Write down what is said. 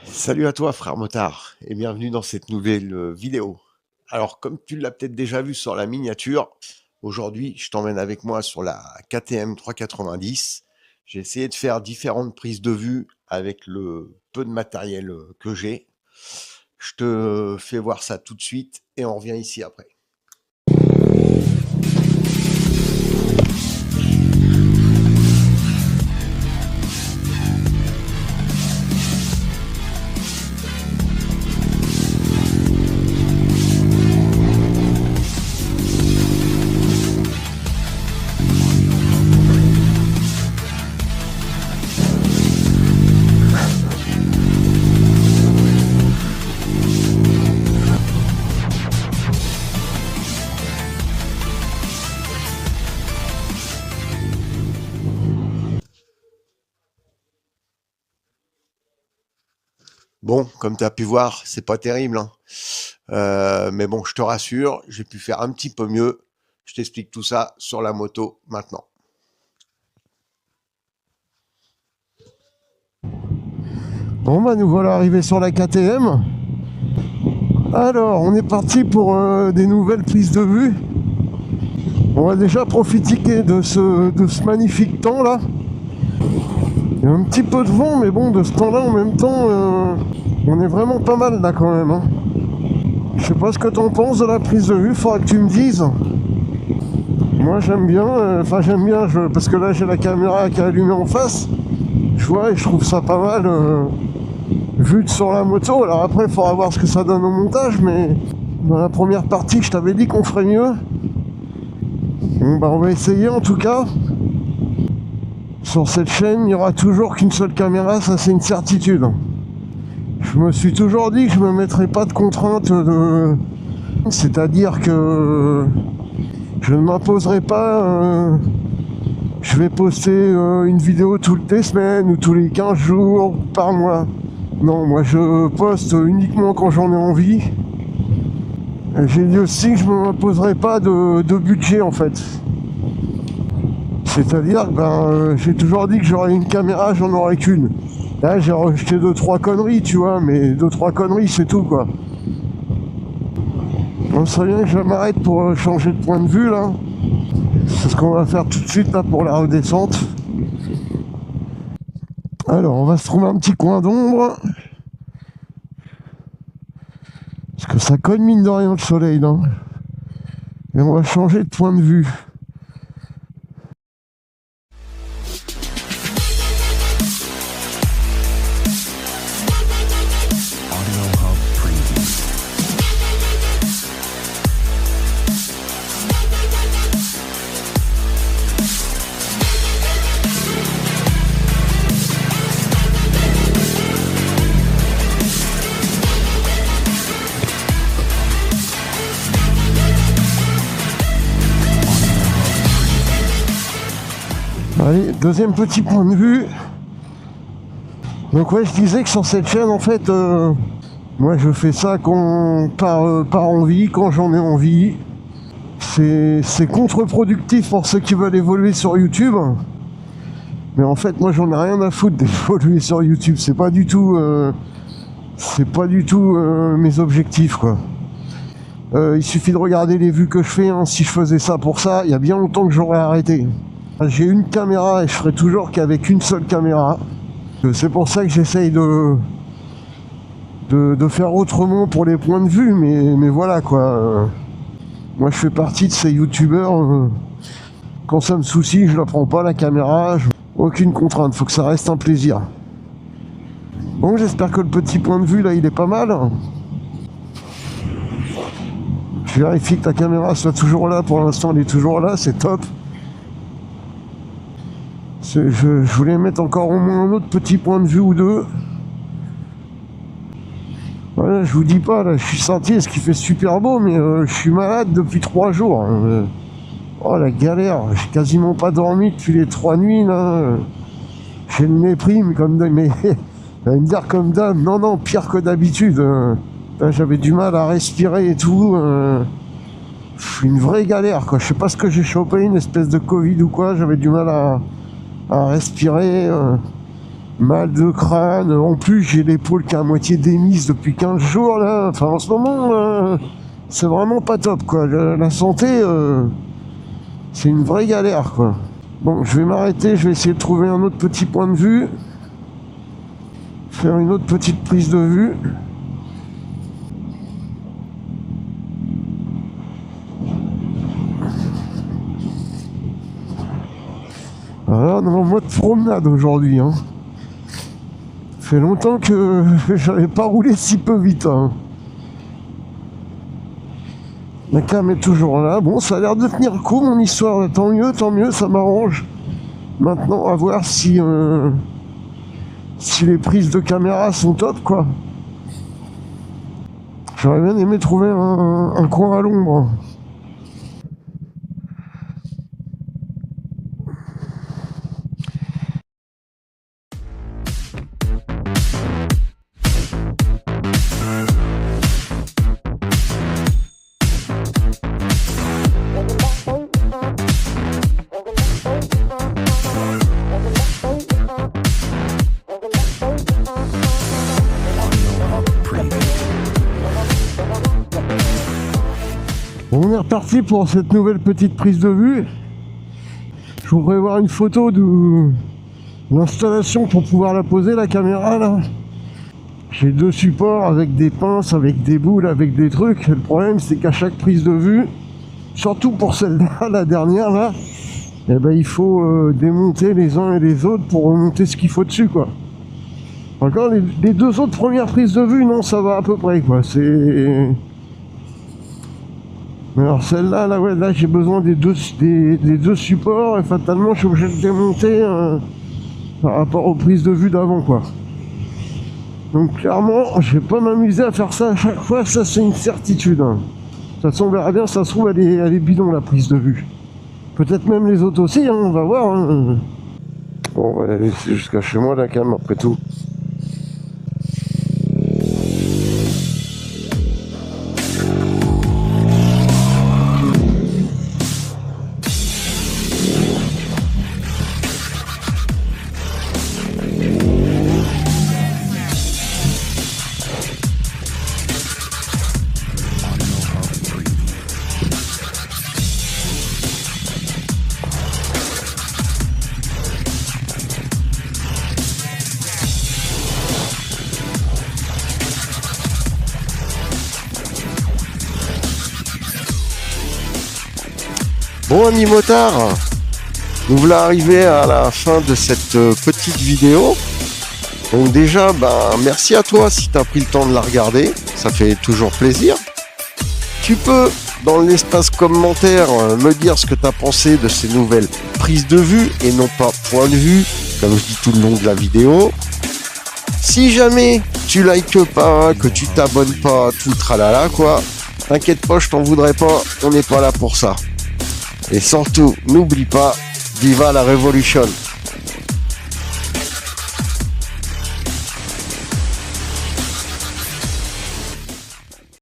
Salut à toi frère motard et bienvenue dans cette nouvelle vidéo. Alors comme tu l'as peut-être déjà vu sur la miniature, aujourd'hui je t'emmène avec moi sur la KTM 390. J'ai essayé de faire différentes prises de vue avec le peu de matériel que j'ai. Je te fais voir ça tout de suite et on revient ici après. Bon, comme tu as pu voir, c'est pas terrible, hein. Mais bon, je te rassure, j'ai pu faire un petit peu mieux. Je t'explique tout ça sur la moto maintenant. Bon bah nous voilà arrivés sur la KTM. Alors on est parti pour des nouvelles prises de vue. On va déjà profiter de ce magnifique temps là. Il y a un petit peu de vent mais bon de ce temps là en même temps on est vraiment pas mal là quand même, hein. Je sais pas ce que t'en penses de la prise de vue, faudra que tu me dises. Moi j'aime bien, parce que là j'ai la caméra qui est allumée en face. Je vois et je trouve ça pas mal. Vu de sur la moto, alors après il faudra voir ce que ça donne au montage, mais dans la première partie je t'avais dit qu'on ferait mieux. Bon bah on va essayer en tout cas. Sur cette chaîne il n'y aura toujours qu'une seule caméra, ça c'est une certitude. Je me suis toujours dit que je me mettrais pas de contraintes de... C'est-à-dire que je ne m'imposerai pas je vais poster une vidéo toutes les semaines ou tous les 15 jours par mois. Non, moi je poste uniquement quand j'en ai envie. J'ai dit aussi que je ne m'imposerai pas de budget en fait. C'est-à-dire que j'ai toujours dit que j'aurais une caméra, j'en aurais qu'une. Là j'ai rejeté 2-3 conneries, tu vois, mais 2-3 conneries c'est tout quoi. On serait bien que je m'arrête pour changer de point de vue là. C'est ce qu'on va faire tout de suite là pour la redescente. Alors on va se trouver un petit coin d'ombre. Parce que ça cogne mine de rien le soleil là. Et on va changer de point de vue. Allez, deuxième petit point de vue. Donc ouais, je disais que sur cette chaîne, en fait, moi je fais ça par envie, quand j'en ai envie. C'est contre-productif pour ceux qui veulent évoluer sur YouTube. Mais en fait, moi j'en ai rien à foutre d'évoluer sur YouTube. C'est pas du tout mes objectifs, quoi. Il suffit de regarder les vues que je fais, hein. Si je faisais ça pour ça, il y a bien longtemps que j'aurais arrêté. J'ai une caméra et je ferai toujours qu'avec une seule caméra. C'est pour ça que j'essaye de faire autrement pour les points de vue, mais voilà quoi. Moi je fais partie de ces youtubeurs, quand ça me soucie, je la prends pas la caméra, aucune contrainte, faut que ça reste un plaisir. Bon, j'espère que le petit point de vue là il est pas mal. Je vérifie que ta caméra soit toujours là, pour l'instant elle est toujours là, c'est top. Je voulais mettre encore au moins un autre petit point de vue ou deux. Voilà, je vous dis pas, là, je suis sorti, ce qui fait super beau, mais je suis malade depuis 3 jours. Oh la galère, j'ai quasiment pas dormi depuis les 3 nuits, là. J'ai le mépris, mais comme d'hab, mais vous allez me dire comme d'hab, non, pire que d'habitude. J'avais du mal à respirer et tout. Une vraie galère, quoi. Je sais pas ce que j'ai chopé, une espèce de Covid ou quoi, j'avais du mal à respirer. mal de crâne. En plus, j'ai l'épaule qui est à moitié démise depuis 15 jours, là. Enfin, en ce moment, c'est vraiment pas top, quoi. La santé, c'est une vraie galère, quoi. Bon, je vais m'arrêter, je vais essayer de trouver un autre petit point de vue. Faire une autre petite prise de vue. Voilà, on est en mode promenade aujourd'hui, hein. Ça fait longtemps que j'avais pas roulé si peu vite, hein. La cam est toujours là. Bon, ça a l'air de tenir le coup, mon histoire. Tant mieux, ça m'arrange. Maintenant, à voir si les prises de caméra sont top, quoi. J'aurais bien aimé trouver un coin à l'ombre. On est reparti pour cette nouvelle petite prise de vue. Je voudrais voir une photo de l'installation pour pouvoir la poser, la caméra là. J'ai 2 supports avec des pinces, avec des boules, avec des trucs. Le problème c'est qu'à chaque prise de vue, surtout pour celle-là, la dernière là, eh ben, il faut démonter les uns et les autres pour remonter ce qu'il faut dessus, quoi. Encore les 2 autres premières prises de vue, non, ça va à peu près, quoi. C'est... Mais alors celle-là, là, ouais, là j'ai besoin des deux supports et fatalement je suis obligé de démonter par rapport aux prises de vue d'avant, quoi. Donc clairement, je vais pas m'amuser à faire ça à chaque fois, ça c'est une certitude, hein. De toute façon, on verra bien, ça se trouve, elle est bidon la prise de vue. Peut-être même les autres aussi, hein, on va voir, hein. Bon, on va la laisser jusqu'à chez moi la cam après tout. Bon amis motards, nous voilà arrivés à la fin de cette petite vidéo. Donc déjà, merci à toi si tu as pris le temps de la regarder, ça fait toujours plaisir. Tu peux, dans l'espace commentaire, me dire ce que tu as pensé de ces nouvelles prises de vue et non pas point de vue, comme je dis tout le long de la vidéo. Si jamais tu likes pas, que tu t'abonnes pas, tout le tralala quoi, t'inquiète pas, je t'en voudrais pas, on n'est pas là pour ça. Et surtout, n'oublie pas, viva la révolution!